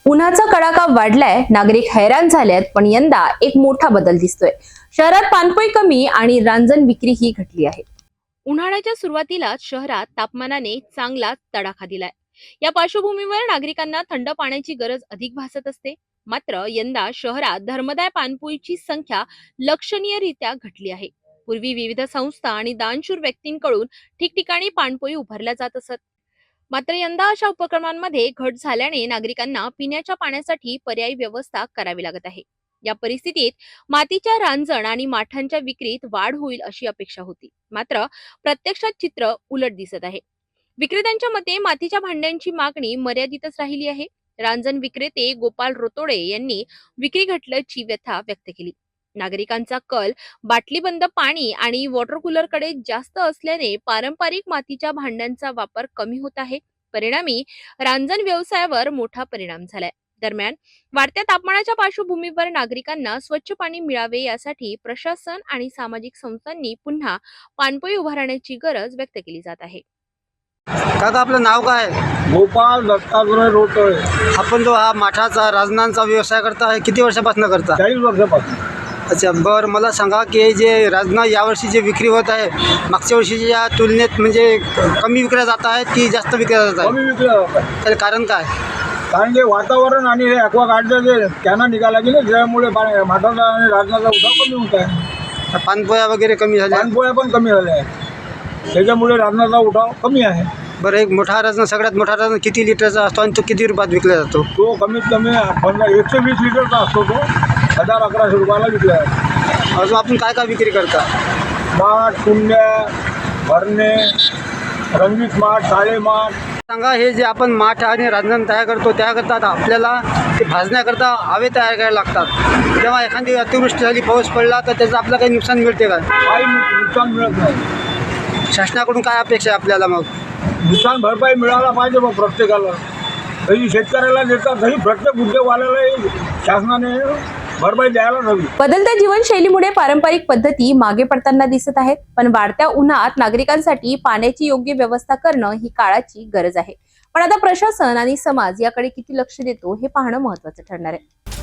उन्हाचा कडाका वाढलाय, नागरिक हैराण झालेत, पण यंदा एक मोठा बदल दिसतोय। शहरात पानपोई कमी आणि रांजण विक्री ही घटली आहे। उन्हाळ्याच्या सुरुवातीलाच शहरात तापमानाने चांगलाच तडाखा दिलाय। या पार्श्वभूमीवर नागरिकांना थंड पाण्याची गरज अधिक भासत असते। मात्र यंदा शहरात धर्मदाय पानपोईची संख्या लक्षणीयरित्या घटली आहे। पूर्वी विविध संस्था आणि दानशूर व्यक्तींकडून ठिकठिकाणी पानपोई उभारल्या जात असत। मात्र यंदा अशा उपक्रमांमध्ये घट झाल्याने नागरिकांना पिण्याच्या पाण्यासाठी पर्यायी व्यवस्था करावी लागत आहे। या परिस्थितीत मातीच्या रांजण आणि माठांच्या विक्रीत वाढ होईल अशी अपेक्षा होती। मात्र प्रत्यक्षात चित्र उलट दिसत आहे। विक्रेत्यांच्या मते मातीच्या भांड्यांची मागणी मर्यादितच राहिली आहे। रांजण विक्रेते गोपाल रोतोडे यांनी विक्री घटल्याची व्यथा व्यक्त केली। नागरिकांचा कल बाटलीबंद पाणी आणि वॉटर कूलर कडे जास्त असल्याने पारंपरिक मातीच्या भांड्यांचा वापर कमी होत आहे। परिणामी रांजण व्यवसायावर मोठा परिणाम झालाय। दरम्यान वाढत्या तापमानाच्या पार्श्वभूमीवर नागरिकांना स्वच्छ पाणी मिळावे यासाठी प्रशासन आणि सामाजिक संस्थांनी पुन्हा पाणपोई उभारण्याची गरज व्यक्त केली जात आहे। काका, आपलं नाव काय? गोपाल दत्तात्रय रोटोळे। आपण जो हा माठाचा रांजणांचा व्यवसाय करता आहे, किती वर्षापासून करता? 40 वर्षापासून। अच्छा, बरं, मला सांगा की जे रांजणं यावर्षी जे विक्री होत आहे, मागच्या वर्षीच्या तुलनेत म्हणजे कमी विकल्या जात आहेत की जास्त विकल्या जात आहेत? कमी विकल्या जातात। त्याला कारण काय? कारण ते वातावरण आणि हे ॲक्वागार्डचं जे कॅना निघाला की नाही, त्यामुळे माठाचा आणि राजनाचा उठाव कमी होत आहे। पानपोया वगैरे कमी झाल्या? पानपोळ्या पण कमी झाल्या आहेत, त्याच्यामुळे राजनाचा उठाव कमी आहे। बरं, एक मोठा रांजण, सगळ्यात मोठा रांजण किती लिटरचा असतो आणि तो किती रुपयात विकला जातो? तो कमीत कमी 120 लिटरचा असतो। तो 1000-1100 रुपयाला विकला आहे। अजून आपण काय काय विक्री करता? माठ, कुंड्या, भरणे, रंगीत माठ, काळे माठ। सांगा, हे जे आपण माठ आणि रांजण तयार करतो त्याकरता आपल्याला ते भाजण्याकरता हवे तयार करायला लागतात। जेव्हा एखादी अतिवृष्टी झाली, पाऊस पडला, तर त्याचं आपलं काही नुकसान मिळते का? काही नुकसान मिळत नाही। शासनाकडून काय अपेक्षा आहे आपल्याला? मग नुकसान भरपाई मिळायला पाहिजे मग प्रत्येकाला। तरी शेतकऱ्याला देतात, तरी प्रत्येक उद्योगवाल्याला शासनाने भरपाई द्यायला हवी। बदलत्या जीवनशैलीमुळे पारंपरिक पद्धती मागे पडताना दिसत आहेत, पण वाढत्या उन्हात नागरिकांसाठी पाण्याची योग्य व्यवस्था करणं ही काळाची गरज आहे। पण आता प्रशासन आणि समाज याकडे किती लक्ष देतो हे पाहणं महत्त्वाचं ठरणार आहे।